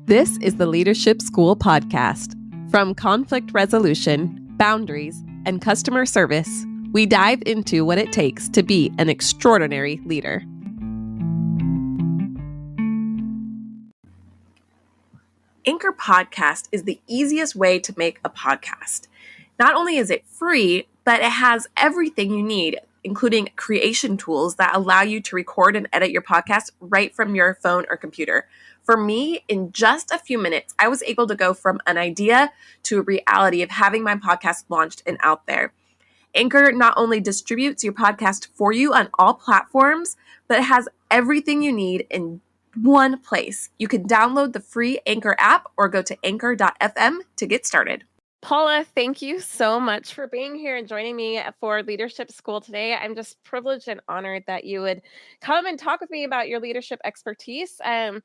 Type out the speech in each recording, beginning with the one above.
This is the Leadership School podcast. From conflict resolution, boundaries, and customer service, we dive into what it takes to be an extraordinary leader. Anchor Podcast is the easiest way to make a podcast. Not only is it free, but it has everything you need, including creation tools that allow you to record and edit your podcast right from your phone or computer. For me, in just a few minutes, I was able to go from an idea to a reality of having my podcast launched and out there. Anchor not only distributes your podcast for you on all platforms, but it has everything you need in one place. You can download the free Anchor app or go to anchor.fm to get started. Paula, thank you so much for being here and joining me for Leadership School today. I'm just privileged and honored that you would come and talk with me about your leadership expertise. I'm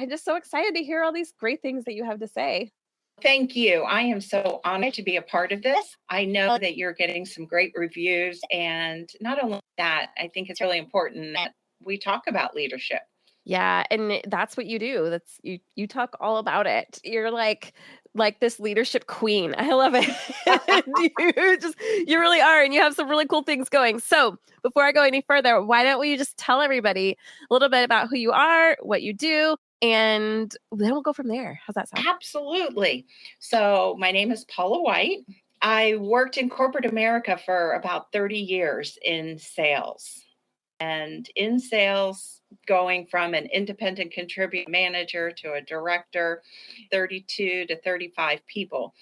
just so excited to hear all these great things that you have to say. Thank you. I am so honored to be a part of this. I know that you're getting some great reviews, and not only that, I think it's really important that we talk about leadership. Yeah, and that's what you do. That's you talk all about it. You're like this leadership queen. I love it. You really are, and you have some really cool things going. So before I go any further, why don't we just tell everybody a little bit about who you are, what you do, and then we'll go from there. How's that sound? Absolutely. So my name is Paula White. I worked in corporate America for about 30 years in sales. And in sales, going from an independent contributor manager to a director, 32 to 35 people.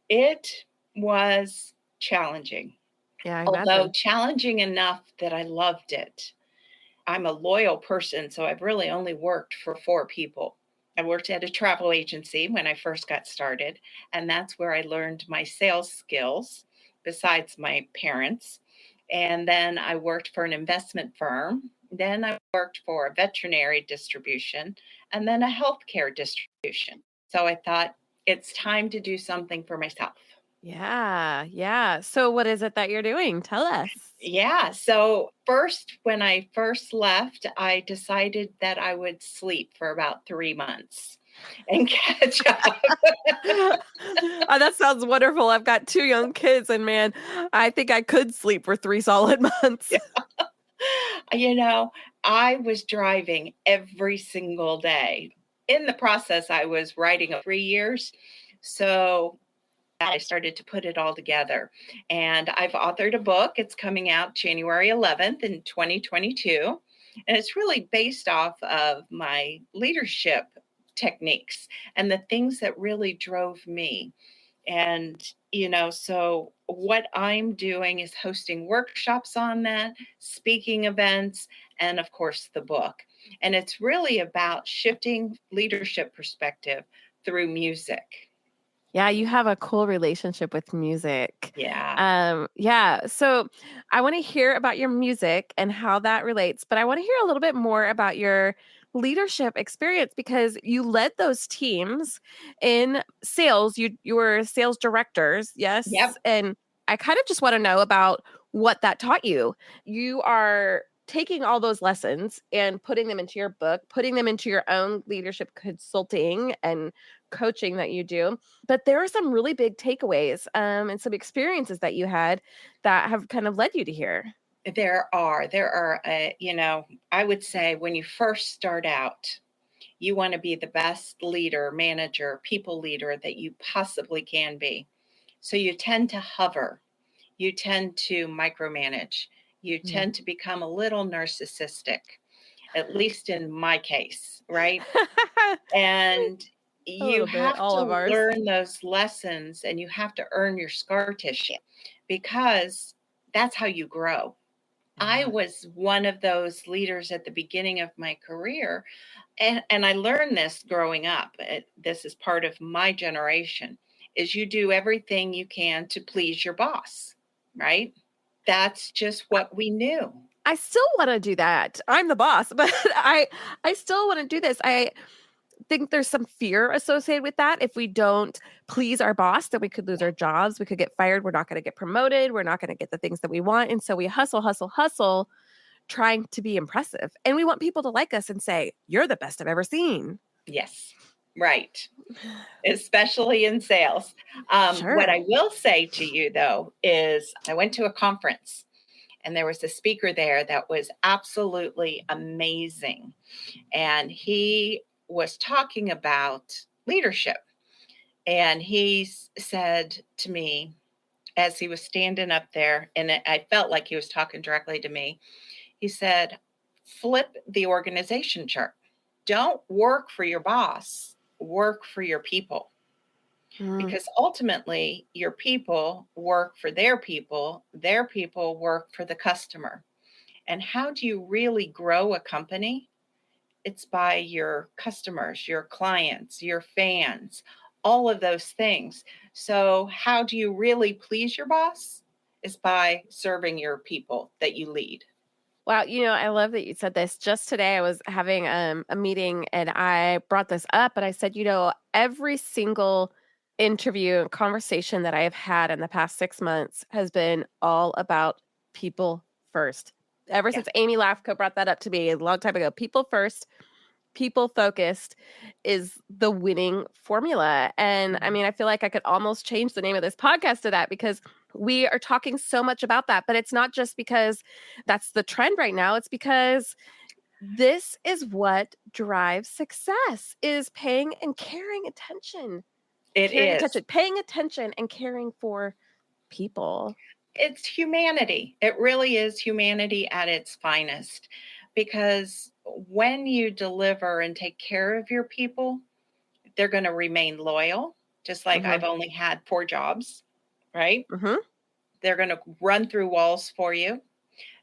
It was challenging. Yeah, although challenging enough that I loved it. I'm a loyal person, so I've really only worked for 4 people. I worked at a travel agency when I first got started, and that's where I learned my sales skills, besides my parents. And then I worked for an investment firm. Then I worked for a veterinary distribution and then a healthcare distribution. So I thought it's time to do something for myself. Yeah. So what is it that you're doing? Tell us. Yeah. So when I first left, I decided that I would sleep for about 3 months and catch up. Oh, that sounds wonderful. I've got 2 young kids, and man, I think I could sleep for 3 solid months. Yeah. I was driving every single day. In the process, I was writing 3 years. So I started to put it all together. And I've authored a book. It's coming out January 11th in 2022. And it's really based off of my leadership techniques and the things that really drove me. And, so what I'm doing is hosting workshops on that, speaking events, and of course, the book. And it's really about shifting leadership perspective through music. Yeah, you have a cool relationship with music. Yeah. So I want to hear about your music and how that relates, but I want to hear a little bit more about your leadership experience because you led those teams in sales. You were sales directors, yes? Yep. And I kind of just want to know about what that taught you. You are taking all those lessons and putting them into your book, putting them into your own leadership consulting and coaching that you do. But there are some really big takeaways and some experiences that you had that have kind of led you to here. There are, I would say when you first start out, you want to be the best leader, manager, people leader that you possibly can be. So you tend to hover. You tend to micromanage. You tend to become a little narcissistic, at least in my case, right? And you have to learn those lessons and you have to earn your scar tissue because that's how you grow. I was one of those leaders at the beginning of my career, and I learned this growing up. This is part of my generation, is you do everything you can to please your boss, right? That's just what we knew. I still want to do that. I'm the boss, but I still want to do this. I think there's some fear associated with that. If we don't please our boss, then we could lose our jobs. We could get fired. We're not going to get promoted. We're not going to get the things that we want. And so we hustle, trying to be impressive. And we want people to like us and say, you're the best I've ever seen. Yes. Right. Especially in sales. Sure. What I will say to you, though, is I went to a conference and there was a speaker there that was absolutely amazing. And he was talking about leadership. And he said to me, as he was standing up there, and I felt like he was talking directly to me, he said, flip the organization chart. Don't work for your boss, work for your people. Because ultimately, your people work for their people work for the customer. And how do you really grow a company? It's by your customers, your clients, your fans, all of those things. So, how do you really please your boss? Is by serving your people that you lead. Wow, I love that you said this. Just today, I was having a meeting and I brought this up, and I said, every single interview and conversation that I have had in the past 6 months has been all about people first. Ever since Amy Lafko brought that up to me a long time ago, people first, people focused is the winning formula. And I mean, I feel like I could almost change the name of this podcast to that, because we are talking so much about that. But it's not just because that's the trend right now. It's because this is what drives success, is paying and caring attention. Paying attention and caring for people. It's humanity. It really is humanity at its finest, because when you deliver and take care of your people, they're going to remain loyal, just like I've only had 4 jobs, right? They're going to run through walls for you.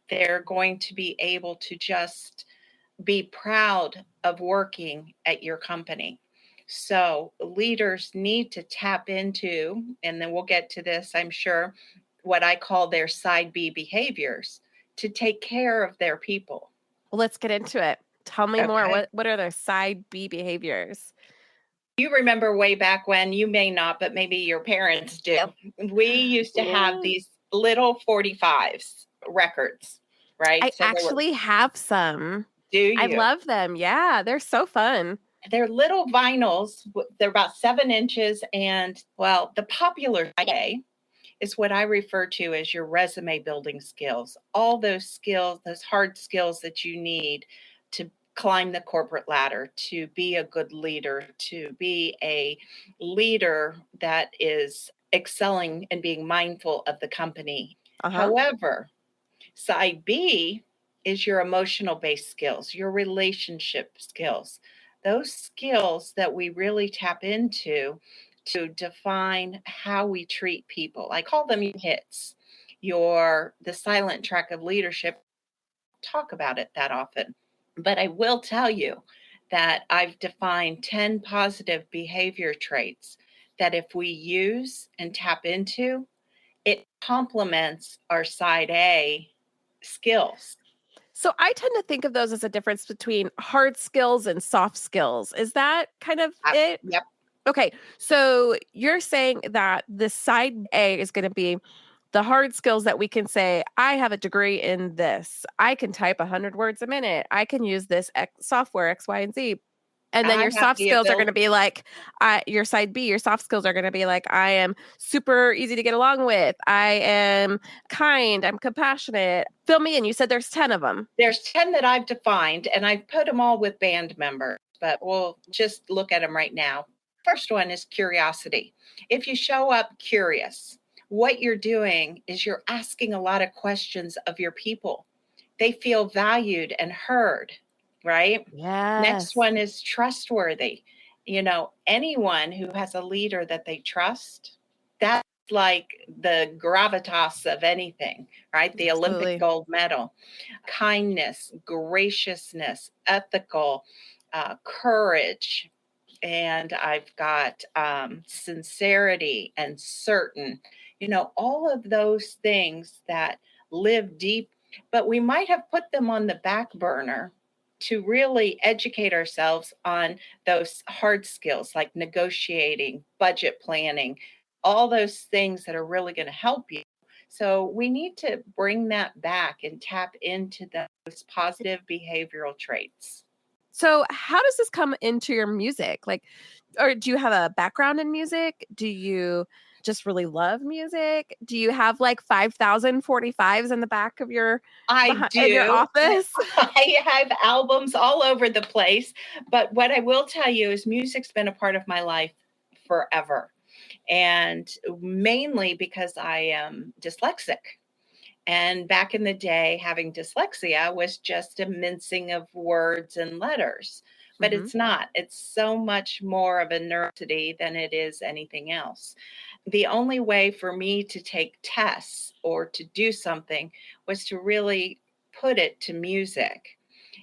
They're going to be able to just be proud of working at your company. So leaders need to tap into, and then we'll get to this, I'm sure, what I call their side B behaviors to take care of their people. Well, let's get into it. Tell me more. What are their side B behaviors? You remember way back when, you may not, but maybe your parents do. We used to have these little 45s records, right? I actually have some. Do you? I love them. Yeah, they're so fun. They're little vinyls. They're about 7 inches. And, well, the popular way is what I refer to as your resume building skills. All those skills, those hard skills that you need to climb the corporate ladder, to be a good leader, to be a leader that is excelling and being mindful of the company. However, side B is your emotional based skills, your relationship skills, those skills that we really tap into to define how we treat people. I call them hits. The silent track of leadership. Talk about it that often. But I will tell you that I've defined 10 positive behavior traits that if we use and tap into, it complements our side A skills. So I tend to think of those as a difference between hard skills and soft skills. Is that kind of it? Yep. Okay. So you're saying that the side A is going to be the hard skills that we can say, I have a degree in this. I can type 100 words a minute. I can use this software X, Y, and Z. And then your soft skills are going to be like, your side B, your soft skills are going to be like, I am super easy to get along with. I am kind. I'm compassionate. Fill me in. You said there's 10 of them. There's 10 that I've defined, and I've put them all with band members, but we'll just look at them right now. First one is curiosity. If you show up curious, what you're doing is you're asking a lot of questions of your people. They feel valued and heard, right? Yes. Next one is trustworthy. Anyone who has a leader that they trust, that's like the gravitas of anything, right? The Olympic gold medal. Kindness, graciousness, ethical, courage. And I've got sincerity and certain, all of those things that live deep, but we might have put them on the back burner to really educate ourselves on those hard skills like negotiating, budget planning, all those things that are really going to help you. So we need to bring that back and tap into those positive behavioral traits. So how does this come into your music? Like, Or do you have a background in music? Do you just really love music? Do you have like 5,045s in the back of your I in your do. office? I have albums all over the place. But what I will tell you is music's been a part of my life forever. And mainly because I am dyslexic. And back in the day, having dyslexia was just a mincing of words and letters. But Mhm. it's not. It's so much more of a neurosity than it is anything else. The only way for me to take tests or to do something was to really put it to music.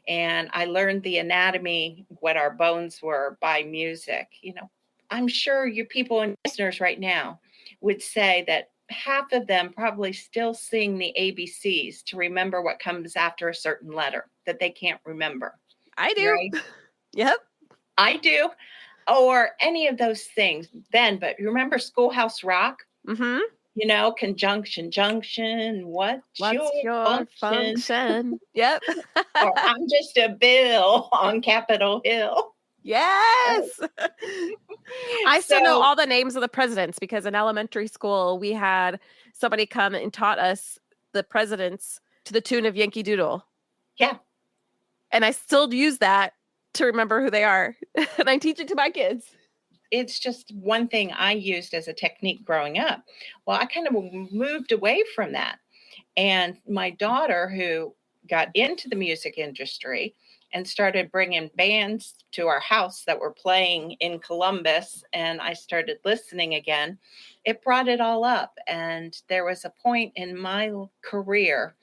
And I learned the anatomy, what our bones were, by music. I'm sure you people and listeners right now would say that half of them probably still sing the ABCs to remember what comes after a certain letter that they can't remember, I do. right? Yep. I do. Or any of those things then, but remember Schoolhouse Rock? Mhm. Conjunction, junction, what's your What's your function? function? Yep. Or I'm just a bill on Capitol Hill. Yes. I still know So, all the names of the presidents because in elementary school we had somebody come and taught us the presidents to the tune of Yankee Doodle. yeah, And I still use that to remember who they are. And I teach it to my kids. it's just one thing I used as a technique growing up. Well, I kind of moved away from that. And my daughter, who got into the music industry and started bringing bands to our house that were playing in Columbus, and I started listening again, it brought it all up. And there was a point in my career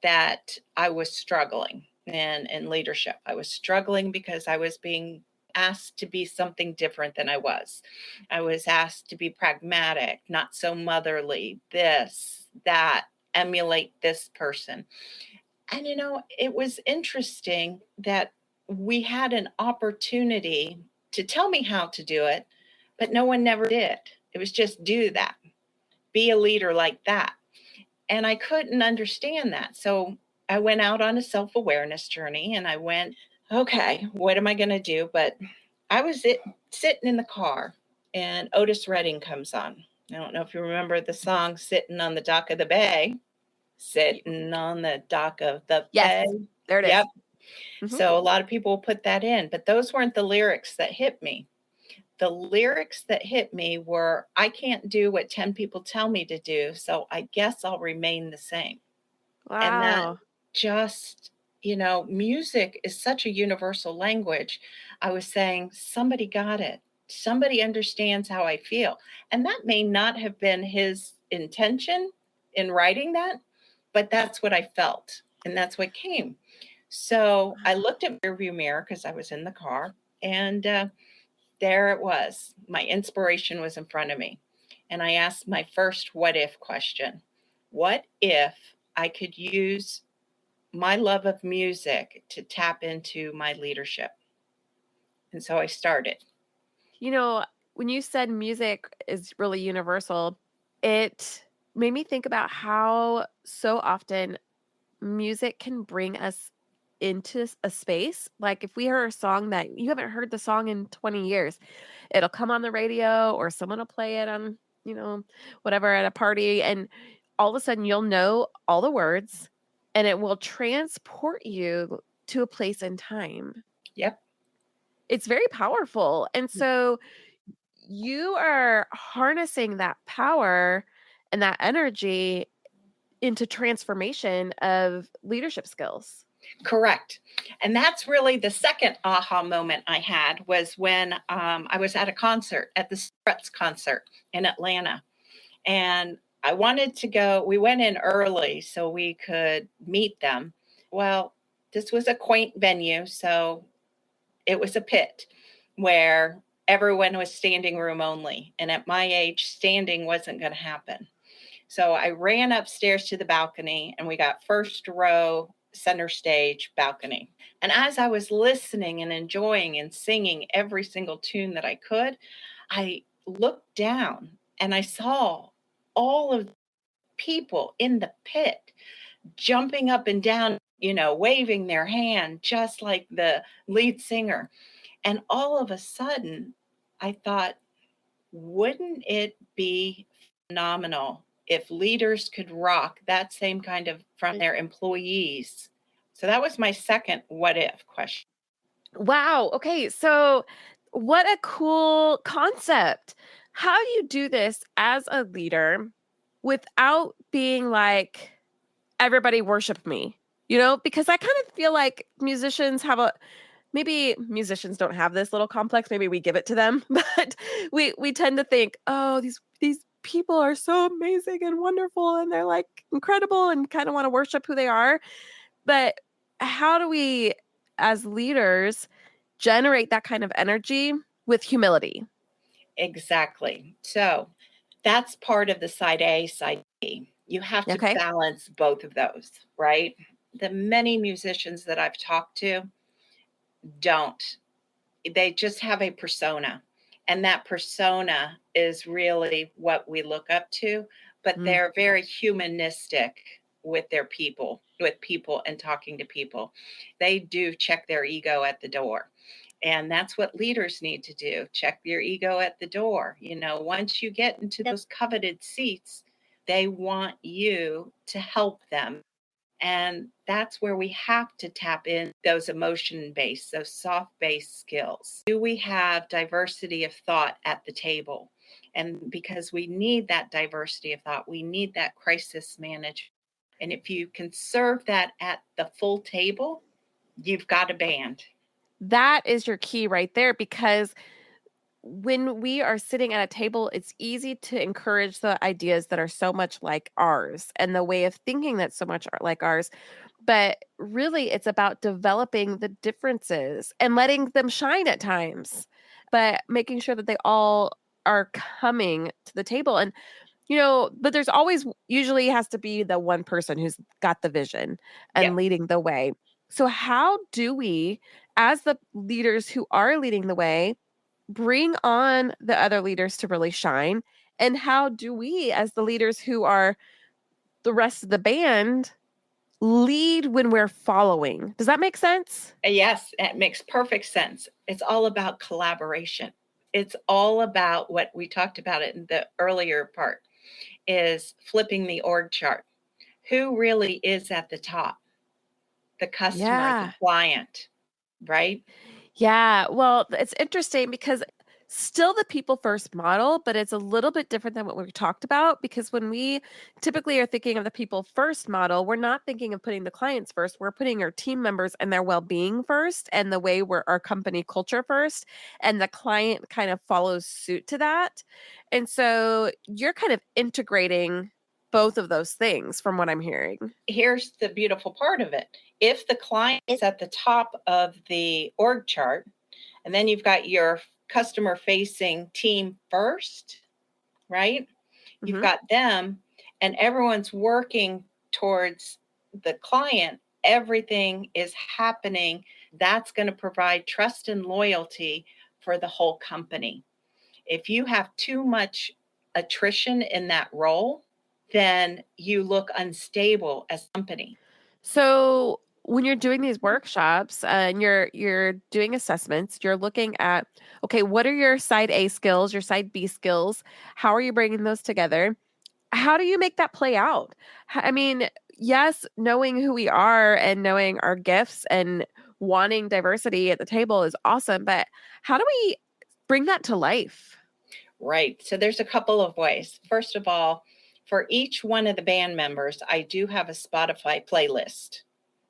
that I was struggling in leadership. I was struggling because I was being asked to be something different than I was. I was asked to be pragmatic, not so motherly, this, that, emulate this person. And it was interesting that we had an opportunity to tell me how to do it, but no one never did. It was just do that, be a leader like that. And I couldn't understand that. So I went out on a self awareness journey and I went, okay, what am I going to do? But I was sitting in the car and Otis Redding comes on. I don't know if you remember the song Sitting on the Dock of the Bay. Sitting on the dock of the Yes, bay. there it is. Yep. Mhm. So a lot of people put that in, but those weren't the lyrics that hit me. The lyrics that hit me were, I can't do what 10 people tell me to do, so I guess I'll remain the same. And that Wow. just, music is such a universal language. I was saying, somebody got it. Somebody understands how I feel. And that may not have been his intention in writing that, but that's what I felt. And that's what came. So I looked at my rearview mirror because I was in the car, and there it was. My inspiration was in front of me. And I asked my first what if question. What if I could use my love of music to tap into my leadership? And so I started. When you said music is really universal, it made me think about how so often music can bring us into a space. Like if we hear a song that you haven't heard the song in 20 years, it'll come on the radio or someone will play it on, whatever at a party. And all of a sudden you'll know all the words and it will transport you to a place in time. Yep. It's very powerful. And so you are harnessing that power and that energy into transformation of leadership skills. Correct. And that's really the second aha moment I had was when I was at a concert, at the Struts concert in Atlanta. And I wanted to go, we went in early so we could meet them. Well, this was a quaint venue. So it was a pit where everyone was standing room only. And at my age, standing wasn't going to happen. So I ran upstairs to the balcony and we got first row, center stage balcony. And as I was listening and enjoying and singing every single tune that I could, I looked down and I saw all of the people in the pit jumping up and down, waving their hand, just like the lead singer. And all of a sudden, I thought, wouldn't it be phenomenal if leaders could rock that same kind of from their employees? So that was my second what if question. Wow. Okay. So, what a cool concept. How do you do this as a leader without being like, everybody worship me? Because I kind of feel like musicians maybe musicians don't have this little complex. Maybe we give it to them, but we tend to think, oh, these people are so amazing and wonderful, and they're like incredible, and kind of want to worship who they are. But how do we, as leaders, generate that kind of energy with humility? Exactly. So that's part of the side A, side B. You have to Okay. balance both of those, right? The many musicians that I've talked to don't. They just have a persona. And that persona is really what we look up to, but Mm. they're very humanistic with people and talking to people. They do check their ego at the door. And that's what leaders need to do. Check your ego at the door. Once you get into those coveted seats, they want you to help them. And that's where we have to tap in those emotion-based, those soft-based skills. Do we have diversity of thought at the table? And because we need that diversity of thought, we need that crisis management. And if you can serve that at the full table, you've got a band. That is your key right there, because when we are sitting at a table, it's easy to encourage the ideas that are so much like ours and the way of thinking that's so much like ours. But really, it's about developing the differences and letting them shine at times, but making sure that they all are coming to the table. And, but there's always usually has to be the one person who's got the vision and Yep. leading the way. So, how do we, as the leaders who are leading the way, bring on the other leaders to really shine? And how do we, as the leaders who are the rest of the band, lead when we're following? Does that make sense? Yes, it makes perfect sense. It's all about collaboration. It's all about what we talked about it in the earlier part, is flipping the org chart. Who really is at the top? The customer, the Yeah. client, right? Yeah. Well, it's interesting because still the people first model, but it's a little bit different than what we talked about, because when we typically are thinking of the people first model, we're not thinking of putting the clients first. We're putting our team members and their well-being first, and the way we're our company culture first, and the client kind of follows suit to that. And so you're kind of integrating both of those things from what I'm hearing. Here's the beautiful part of it. If the client is at the top of the org chart, and then you've got your customer facing team first, right? You've got them, and everyone's working towards the client. Everything is happening. That's going to provide trust and loyalty for the whole company. If you have too much attrition in that role, then you look unstable as a company. So when you're doing these workshops and you're doing assessments, you're looking at, okay, what are your side A skills, your side B skills? How are you bringing those together? How do you make that play out? I mean, yes, knowing who we are and knowing our gifts and wanting diversity at the table is awesome, but how do we bring that to life? Right. So there's a couple of ways. First of all, for each one of the band members, I do have a Spotify playlist.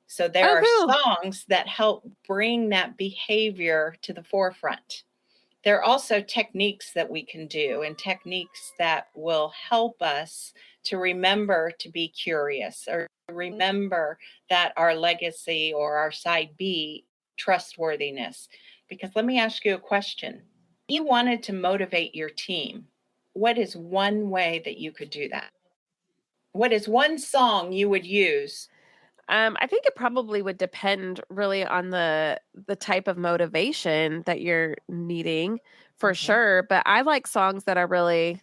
So there Oh, are cool. songs that help bring that behavior to the forefront. There are also techniques that we can do, and techniques that will help us to remember to be curious, or remember that our legacy or our side B, trustworthiness. Because let me ask you a question. You wanted to motivate your team. What is one way that you could do that? What is one song you would use? I think it probably would depend really on the type of motivation that you're needing, for Mhm. sure. But I like songs that are really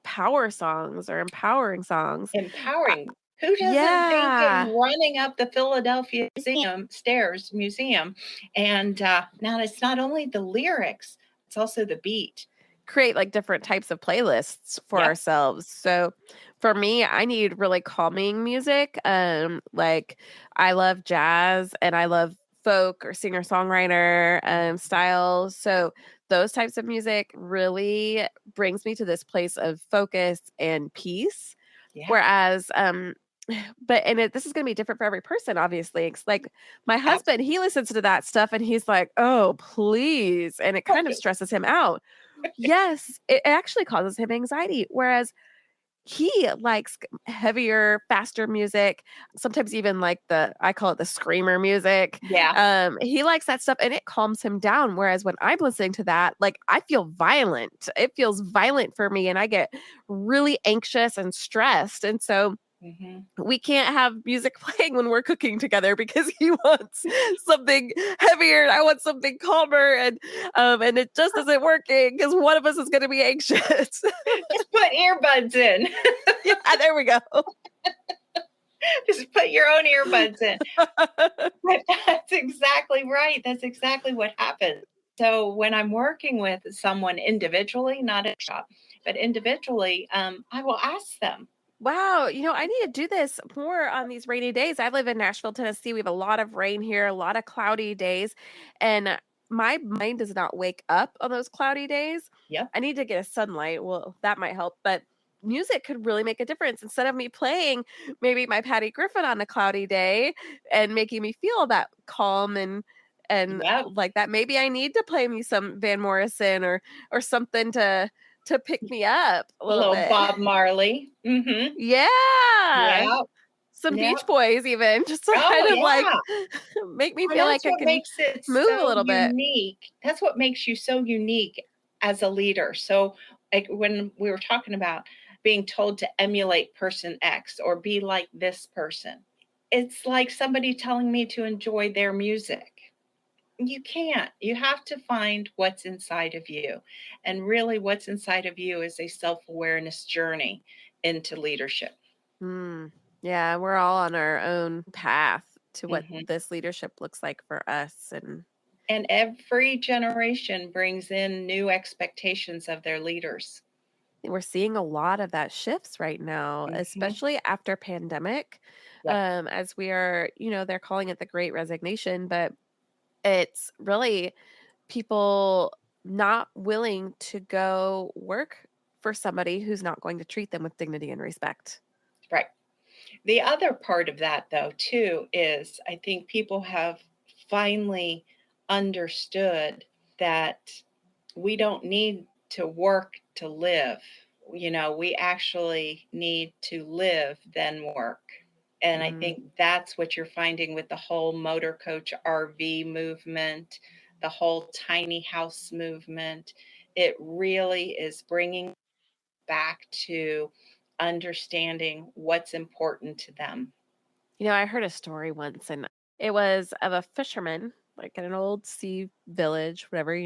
power songs or empowering songs. Uh, Empowering. Who doesn't think of yeah. running up the Philadelphia Museum stairs museum? And now it's not only the lyrics, It's also the beat. Create like different types of playlists for Yep. ourselves. So for me, I need really calming music. Like I love jazz and I love folk or singer-songwriter styles. So those types of music really brings me to this place of focus and peace. Yeah. Whereas this is going to be different for every person, obviously. It's like my husband, he listens to that stuff and he's like, oh, please. And it kind of stresses him out. Yes, it actually causes him anxiety. Whereas he likes heavier, faster music, sometimes even like I call it the screamer music. Yeah. He likes that stuff and it calms him down. Whereas when I'm listening to that, like I feel violent. It feels violent for me and I get really anxious and stressed. And so we can't have music playing when we're cooking together because he wants something heavier and I want something calmer, and it just isn't working because one of us is going to be anxious. Just put earbuds in. Yeah, there we go. Just put your own earbuds in. But that's exactly right. That's exactly what happens. So when I'm working with someone individually, not in a shop, but individually, I will ask them. Wow, I need to do this more on these rainy days. I live in Nashville, Tennessee. We have a lot of rain here, a lot of cloudy days, and my mind does not wake up on those cloudy days. Yeah. I need to get a sunlight. Well, that might help, but music could really make a difference. Instead of me playing maybe my Patty Griffin on a cloudy day and making me feel that calm and like that, maybe I need to play me some Van Morrison or something to pick me up a little bit. Bob Marley. Yeah. Yeah. Some Beach Boys even, just to kind of like make me feel like I can move a little bit. That's what makes you so unique as a leader. So like when we were talking about being told to emulate person X or be like this person, it's like somebody telling me to enjoy their music. You can't. You have to find what's inside of you. And really what's inside of you is a self-awareness journey into leadership. Yeah, we're all on our own path to what this leadership looks like for us. And every generation brings in new expectations of their leaders. We're seeing a lot of that shifts right now, especially after pandemic. As we are, they're calling it the Great Resignation, but it's really people not willing to go work for somebody who's not going to treat them with dignity and respect. Right. The other part of that, though, too, is I think people have finally understood that we don't need to work to live. We actually need to live, then work. And I think that's what you're finding with the whole motor coach RV movement, the whole tiny house movement. It really is bringing back to understanding what's important to them. I heard a story once, and it was of a fisherman, like in an old sea village, whatever,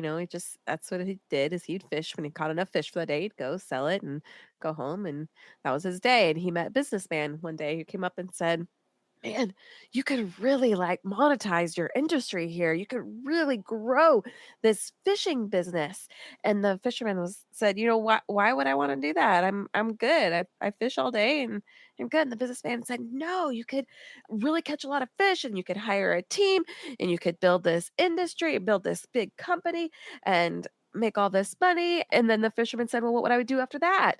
that's what he did, is he'd fish. When he caught enough fish for the day, he'd go sell it and go home, and that was his day. And he met a businessman one day who came up and said, man, you could really like monetize your industry here. You could really grow this fishing business. And the fisherman said, why would I want to do that? I'm good. I fish all day and I'm good. And the businessman said, no, you could really catch a lot of fish and you could hire a team and you could build this industry, build this big company and make all this money. And then the fisherman said, well, what would I do after that?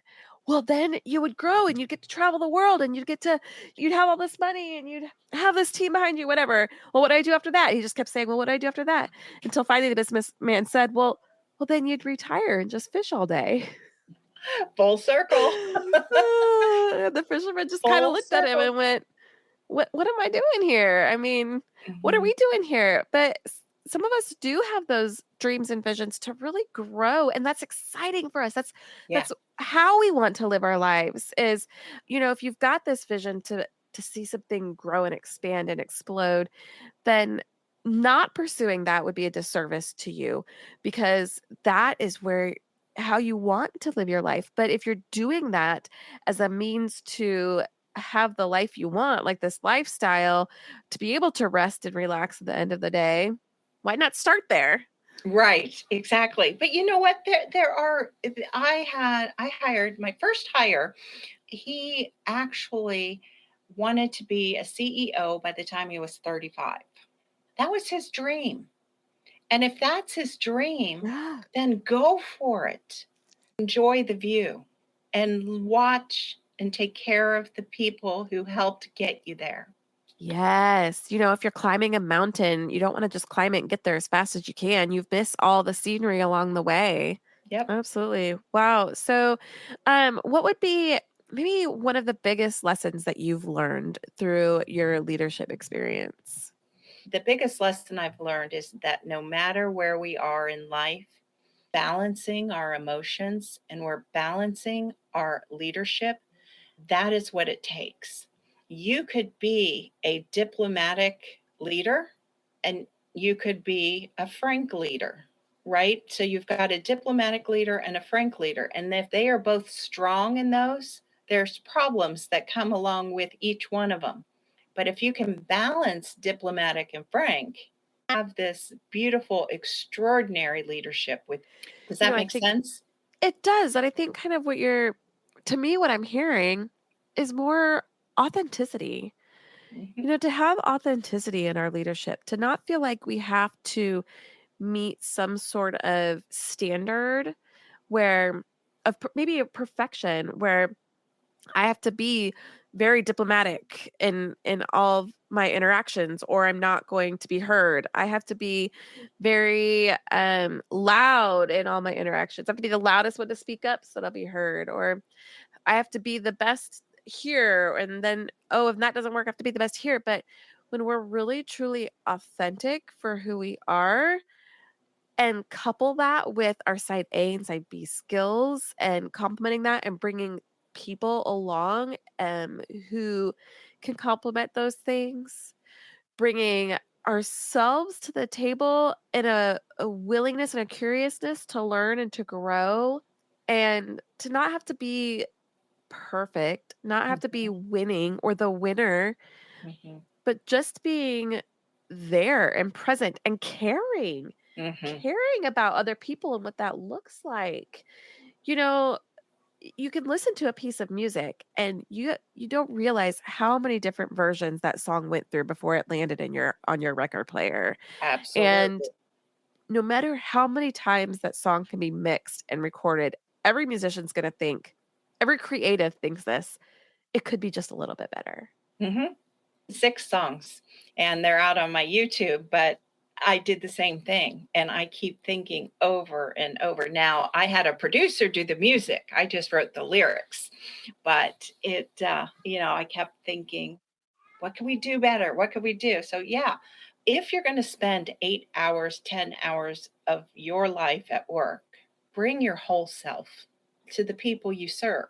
Well, then you would grow and you'd get to travel the world and you'd have all this money and you'd have this team behind you, whatever. Well, what do I do after that? He just kept saying, well, what do I do after that? Until finally the businessman said, well, then you'd retire and just fish all day. Full circle. The fisherman just kind of looked at him and went, what am I doing here? I mean, what are we doing here? But some of us do have those dreams and visions to really grow. And that's exciting for us. That's how we want to live our lives is, if you've got this vision to see something grow and expand and explode, then not pursuing that would be a disservice to you, because that is how you want to live your life. But if you're doing that as a means to have the life you want, like this lifestyle, to be able to rest and relax at the end of the day, why not start there? Right, exactly. But you know what? I hired my first hire. He actually wanted to be a CEO by the time he was 35. That was his dream. And if that's his dream, Yeah. then go for it. Enjoy the view and watch and take care of the people who helped get you there. Yes. If you're climbing a mountain, you don't want to just climb it and get there as fast as you can. You've missed all the scenery along the way. Yep. Absolutely. Wow. So, what would be maybe one of the biggest lessons that you've learned through your leadership experience? The biggest lesson I've learned is that no matter where we are in life, balancing our emotions and we're balancing our leadership, that is what it takes. You could be a diplomatic leader and you could be a frank leader, right? So you've got a diplomatic leader and a frank leader. And if they are both strong in those, there's problems that come along with each one of them. But if you can balance diplomatic and frank, have this beautiful, extraordinary leadership with, does that I make think sense? it does. And I think kind of to me, what I'm hearing is more authenticity. Mm-hmm. To have authenticity in our leadership, to not feel like we have to meet some sort of standard where maybe a perfection where I have to be very diplomatic in all of my interactions or I'm not going to be heard. I have to be very loud in all my interactions. I have to be the loudest one to speak up so that I'll be heard, or I have to be the best here, and then if that doesn't work, I have to be the best here. But when we're really truly authentic for who we are and couple that with our side A and side B skills and complementing that and bringing people along who can complement those things, bringing ourselves to the table in a willingness and a curiousness to learn and to grow and to not have to be perfect, not have to be Mm-hmm. winning or the winner, Mm-hmm. but just being there and present and Mm-hmm. caring about other people and what that looks like. You know, you can listen to a piece of music and you don't realize how many different versions that song went through before it landed in your on your record player. And Absolutely. no matter how many times that song can be mixed and recorded, every musician's going to think, every creative thinks this, it could be just a little bit better. Mm-hmm. 6 songs, and they're out on my YouTube, but I did the same thing. And I keep thinking over and over. Now, I had a producer do the music, I just wrote the lyrics, but I kept thinking, what can we do better? What can we do? So, yeah, if you're going to spend 8 hours, 10 hours of your life at work, bring your whole self to the people you serve.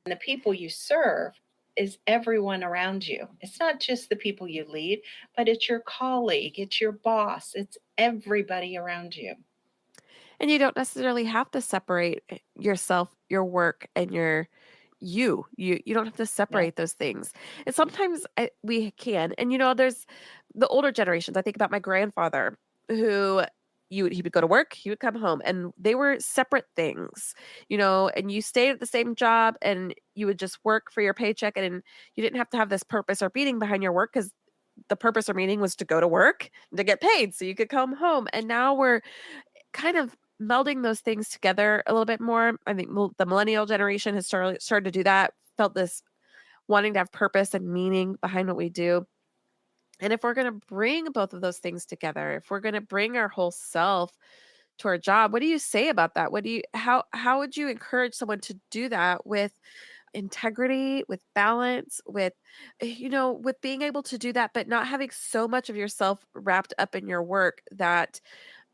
And the people you serve is everyone around you. It's not just the people you lead, but it's your colleague, it's your boss, it's everybody around you. And you don't necessarily have to separate yourself, your work, and you don't have to No. separate those things. And sometimes we can. And there's the older generations. I think about my grandfather who he would go to work, he would come home, and they were separate things, and you stayed at the same job and you would just work for your paycheck, and you didn't have to have this purpose or meaning behind your work because the purpose or meaning was to go to work to get paid so you could come home. And now we're kind of melding those things together a little bit more. I think the millennial generation has started to do that, felt this wanting to have purpose and meaning behind what we do. And if we're going to bring both of those things together, if we're going to bring our whole self to our job, what do you say about that? How would you encourage someone to do that with integrity, with balance, with being able to do that, but not having so much of yourself wrapped up in your work that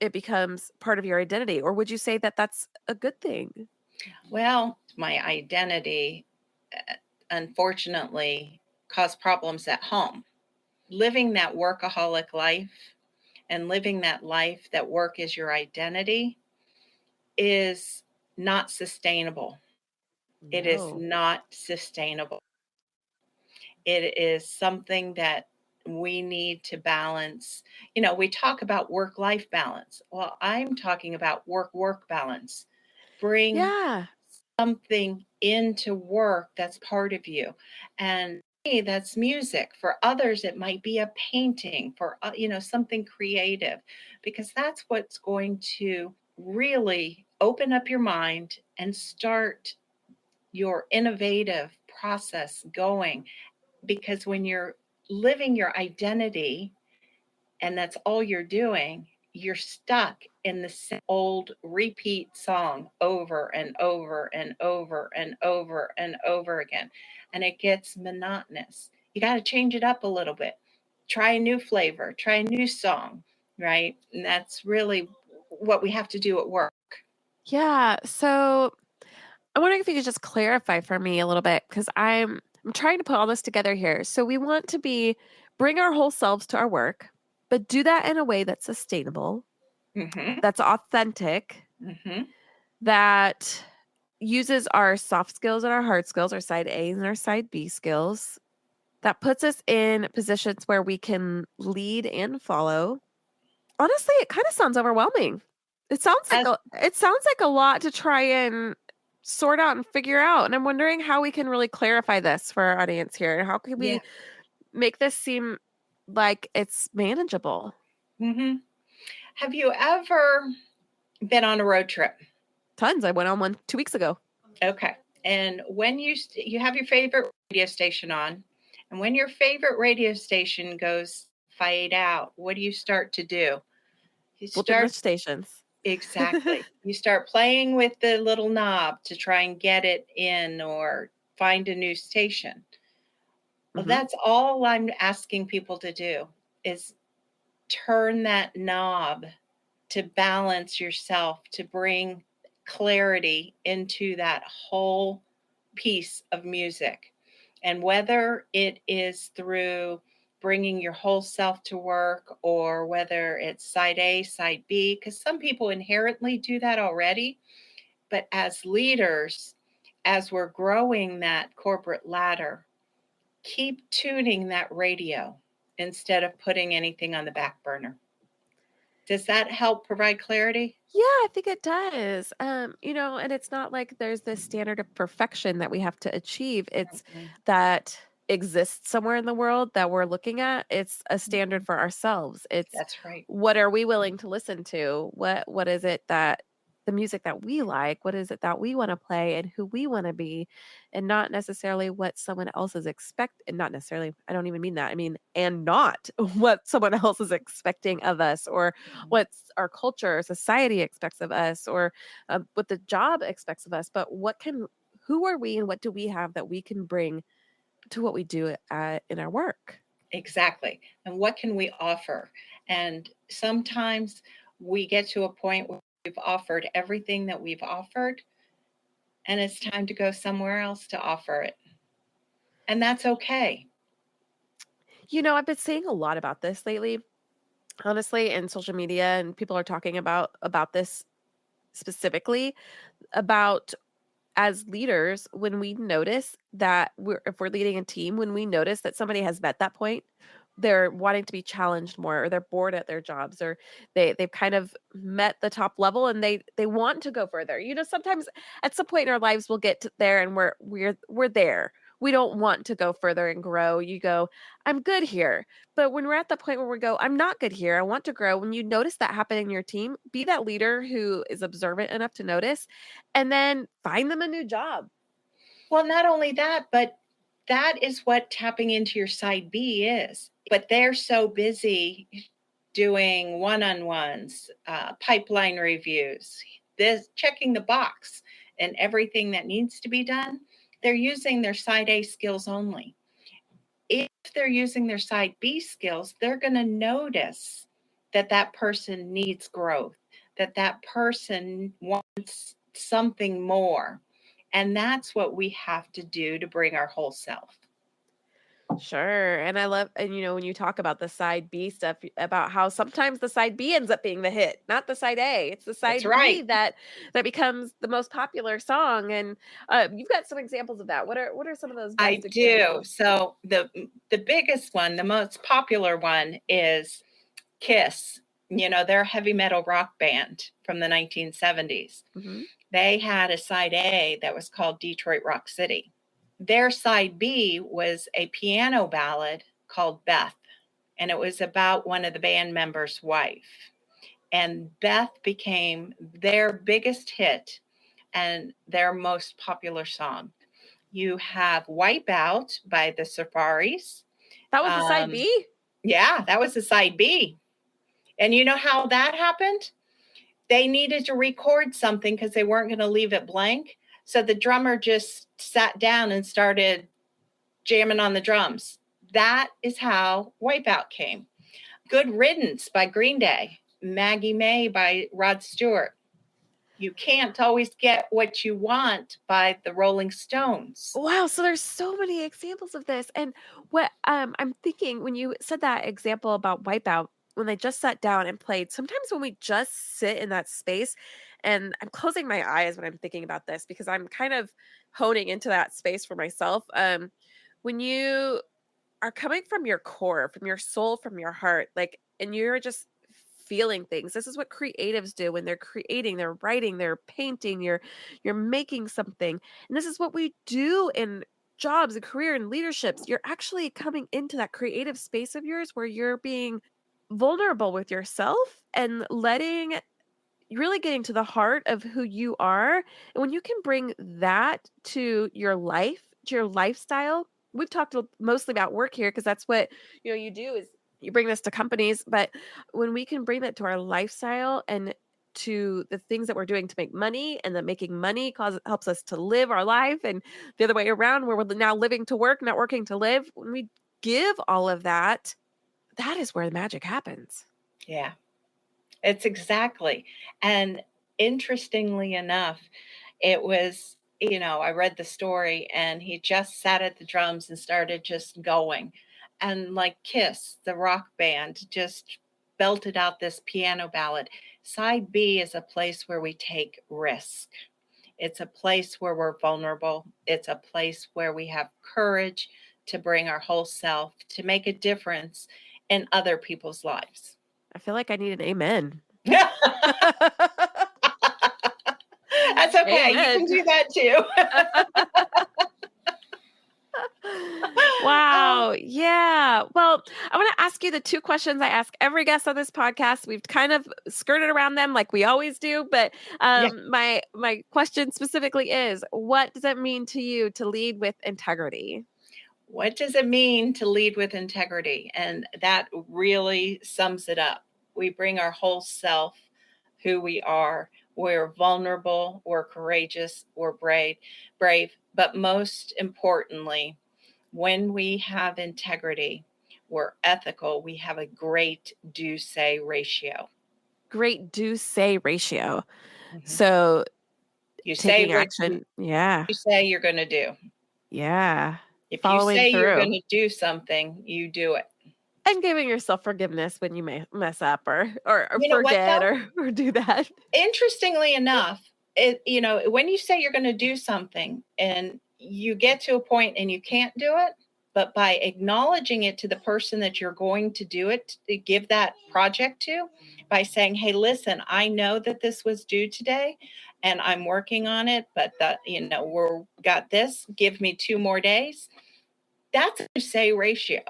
it becomes part of your identity? Or would you say that that's a good thing? Well, my identity, unfortunately, caused problems at home. Living that workaholic life and living that life that work is your identity is not sustainable. It is No. not sustainable. It is something that we need to balance. You know, we talk about work-life balance. Well, I'm talking about work-work balance. Bring something into work that's part of you. And for me, that's music. For others, it might be a painting, for, something creative, because that's what's going to really open up your mind and start your innovative process going. Because when you're living your identity and that's all you're doing, you're stuck in the same old repeat song over and over and over and over and over again. And it gets monotonous. You got to change it up a little bit. Try a new flavor, try a new song, right? And that's really what we have to do at work. Yeah. So I'm wondering if you could just clarify for me a little bit, because I'm trying to put all this together here. So we want to bring our whole selves to our work, but do that in a way that's sustainable, that's authentic, that uses our soft skills and our hard skills, our side A and our side B skills, that puts us in positions where we can lead and follow. Honestly, it kind of sounds overwhelming. It sounds like a lot to try and sort out and figure out. And I'm wondering how we can really clarify this for our audience here. How can we make this seem like it's manageable? Have you ever been on a road trip? Tons. I went on one 2 weeks ago. Okay. And when you have your favorite radio station on, and when your favorite radio station goes fade out, what do you start to do? You start stations. Exactly. You start playing with the little knob to try and get it in or find a new station. Well, that's all I'm asking people to do, is turn that knob to balance yourself, to bring clarity into that whole piece of music. And whether it is through bringing your whole self to work, or whether it's side A, side B, because some people inherently do that already. But as leaders, as we're growing that corporate ladder, keep tuning that radio instead of putting anything on the back burner. Does that help provide clarity? Yeah, I think it does. And it's not like there's this standard of perfection that we have to achieve. It's that exists somewhere in the world that we're looking at. It's a standard for ourselves. That's right. What are we willing to listen to? What is it that the music that we like? What is it that we want to play and who we want to be, and not necessarily what someone else is and not necessarily, I don't even mean that. I mean, and not what someone else is expecting of us, or what's our culture or society expects of us, or what the job expects of us, but who are we and what do we have that we can bring to what we do in our work? Exactly. And what can we offer? And sometimes we get to a point where we've offered everything that we've offered, and it's time to go somewhere else to offer it. And that's okay. I've been seeing a lot about this lately, honestly, in social media, and people are talking about this specifically, about as leaders, when we notice that if we're leading a team, when we notice that somebody has met that point, they're wanting to be challenged more, or they're bored at their jobs, or they've kind of met the top level and they want to go further. Sometimes at some point in our lives we'll get to there and we're there. We don't want to go further and grow. You go, I'm good here. But when we're at the point where we go, I'm not good here, I want to grow. When you notice that happen in your team, be that leader who is observant enough to notice, and then find them a new job. Well, not only that, but that is what tapping into your side B is. But they're so busy doing one-on-ones, pipeline reviews, checking the box and everything that needs to be done. They're using their side A skills only. If they're using their side B skills, they're going to notice that person needs growth, that person wants something more. And that's what we have to do to bring our whole self. Sure. And I love, and when you talk about the side B stuff, about how sometimes the side B ends up being the hit, not the side A. It's the That's side B right. that becomes the most popular song. And you've got some examples of that. What are some of those I best do. examples? So the biggest one, the most popular one is Kiss. They're a heavy metal rock band from the 1970s. Hmm. They had a side A that was called Detroit Rock City. Their side B was a piano ballad called Beth, and it was about one of the band members' wife. And Beth became their biggest hit and their most popular song. You have Wipeout by the Safaris. That was the side B? Yeah, that was the side B. And you know how that happened? They needed to record something because they weren't going to leave it blank. So the drummer just sat down and started jamming on the drums. That is how Wipeout came. Good Riddance by Green Day. Maggie May by Rod Stewart. You can't always get what you want by the Rolling Stones. Wow, so there's so many examples of this. And what I'm thinking when you said that example about Wipeout, when they just sat down and played, sometimes when we just sit in that space, and I'm closing my eyes when I'm thinking about this because I'm kind of honing into that space for myself. When you are coming from your core, from your soul, from your heart, like, and you're just feeling things. This is what creatives do when they're creating, they're writing, they're painting, you're making something. And this is what we do in jobs and career and leaderships. You're actually coming into that creative space of yours where you're being vulnerable with yourself and really getting to the heart of who you are. And when you can bring that to your life, to your lifestyle, we've talked mostly about work here because that's what you do is you bring this to companies. But when we can bring that to our lifestyle and to the things that we're doing to make money, and that making money helps us to live our life, and the other way around, where we're now living to work, not working to live, when we give all of that, that is where the magic happens. Yeah, it's exactly. And interestingly enough, it was, I read the story and he just sat at the drums and started just going. And like Kiss, the rock band, just belted out this piano ballad. Side B is a place where we take risk. It's a place where we're vulnerable. It's a place where we have courage to bring our whole self to make a difference in other people's lives. I feel like I need an amen. That's okay. You can Amen. do that too. Wow. Yeah. Well, I want to ask you the two questions I ask every guest on this podcast. We've kind of skirted around them like we always do, but Yeah. my question specifically is, what does it mean to you to lead with integrity? What does it mean to lead with integrity? And that really sums it up. We bring our whole self, who we are. We're vulnerable, we're courageous, we're brave, but most importantly, when we have integrity, we're ethical, we have a great do-say ratio. Great do-say ratio. Mm-hmm. So You say taking what action. Yeah. you say you're going to do. Yeah. If you Following say you're through. going to do something, you do it. And giving yourself forgiveness when you may mess up or You know what, forget though? or do that. Interestingly enough, when you say you're going to do something and you get to a point and you can't do it, but by acknowledging it to the person that you're going to do it, to give that project to, by saying, hey, listen, I know that this was due today and I'm working on it, but we're got this, give me 2 more days. That's a say ratio.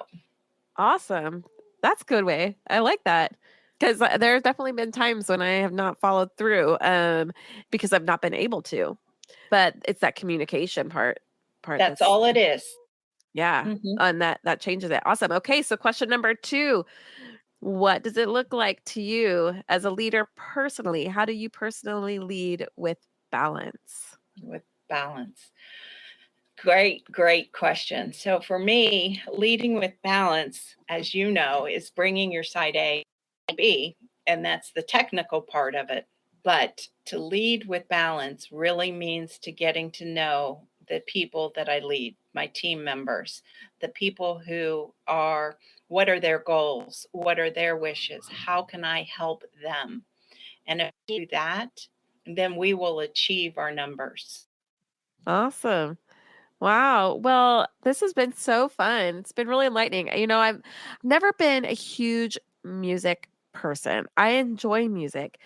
Awesome. That's a good way. I like that. Because there's definitely been times when I have not followed through because I've not been able to. But it's that communication part That's all it is. Yeah. Mm-hmm. And that changes it. Awesome. Okay. So question number 2, what does it look like to you as a leader personally? How do you personally lead with balance? With balance. Great question. So for me, leading with balance, as you know, is bringing your side A and B, and that's the technical part of it. But to lead with balance really means to getting to know the people that I lead, my team members, the people who are, what are their goals? What are their wishes? How can I help them? And if we do that, then we will achieve our numbers. Awesome. Wow. Well, this has been so fun. It's been really enlightening. I've never been a huge music person. I enjoy music.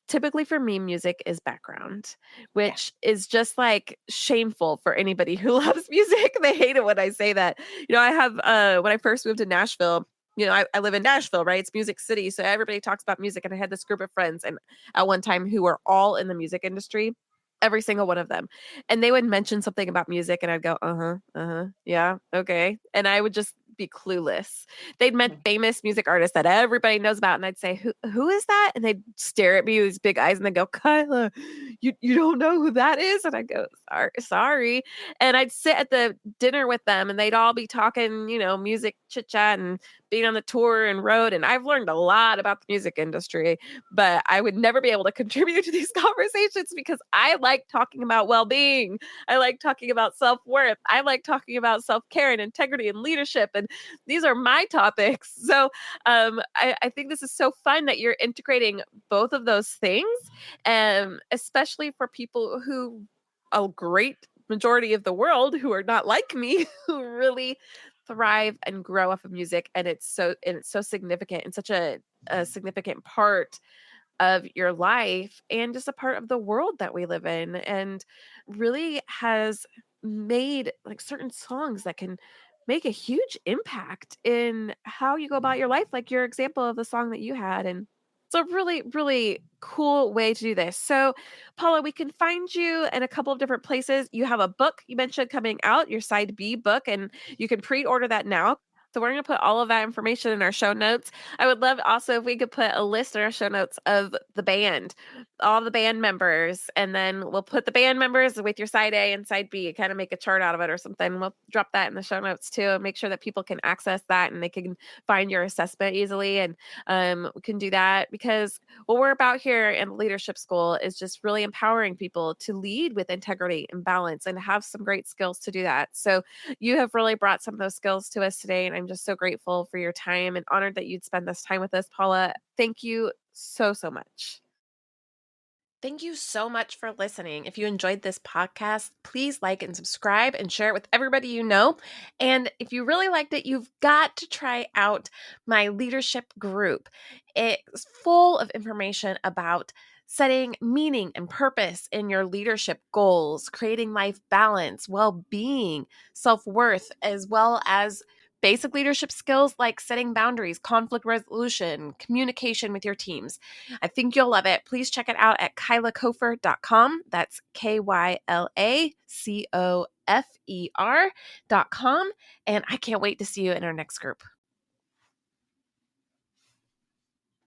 Typically for me, music is background, Yeah. which is just like shameful for anybody who loves music. They hate it when I say that. I have when I first moved to Nashville, I live in Nashville, right? It's Music City. So everybody talks about music. And I had this group of friends and at one time who were all in the music industry. Every single one of them. And they would mention something about music and I'd go, yeah, okay. And I would just be clueless. They'd met famous music artists that everybody knows about, and I'd say, "Who is that?" And they'd stare at me with these big eyes, and they'd go, "Kyla, you don't know who that is?" And I go, "Sorry." And I'd sit at the dinner with them, and they'd all be talking, music chit chat and being on the tour and road. And I've learned a lot about the music industry, but I would never be able to contribute to these conversations because I like talking about well-being. I like talking about self-worth. I like talking about self-care and integrity and leadership. And these are my topics. So I think this is so fun that you're integrating both of those things, especially for people who, a great majority of the world who are not like me, who really thrive and grow off of music. And it's so significant and such a significant part of your life and just a part of the world that we live in, and really has made like certain songs that can make a huge impact in how you go about your life, like your example of the song that you had. And it's a really, really cool way to do this. So, Paula, we can find you in a couple of different places. You have a book you mentioned coming out, your Side B book, and you can pre-order that now. So we're going to put all of that information in our show notes. I would love also if we could put a list in our show notes of the band, all the band members, and then we'll put the band members with your side A and side B, kind of make a chart out of it or something. We'll drop that in the show notes too, and make sure that people can access that and they can find your assessment easily. And we can do that because what we're about here in Leadership School is just really empowering people to lead with integrity and balance and have some great skills to do that. So you have really brought some of those skills to us today, and I'm just so grateful for your time and honored that you'd spend this time with us, Paula. Thank you so, so much. Thank you so much for listening. If you enjoyed this podcast, please like and subscribe and share it with everybody you know. And if you really liked it, you've got to try out my leadership group. It's full of information about setting meaning and purpose in your leadership goals, creating life balance, well-being, self-worth, as well as basic leadership skills like setting boundaries, conflict resolution, communication with your teams. I think you'll love it. Please check it out at kylakofer.com. That's KYLACOFER.com. And I can't wait to see you in our next group.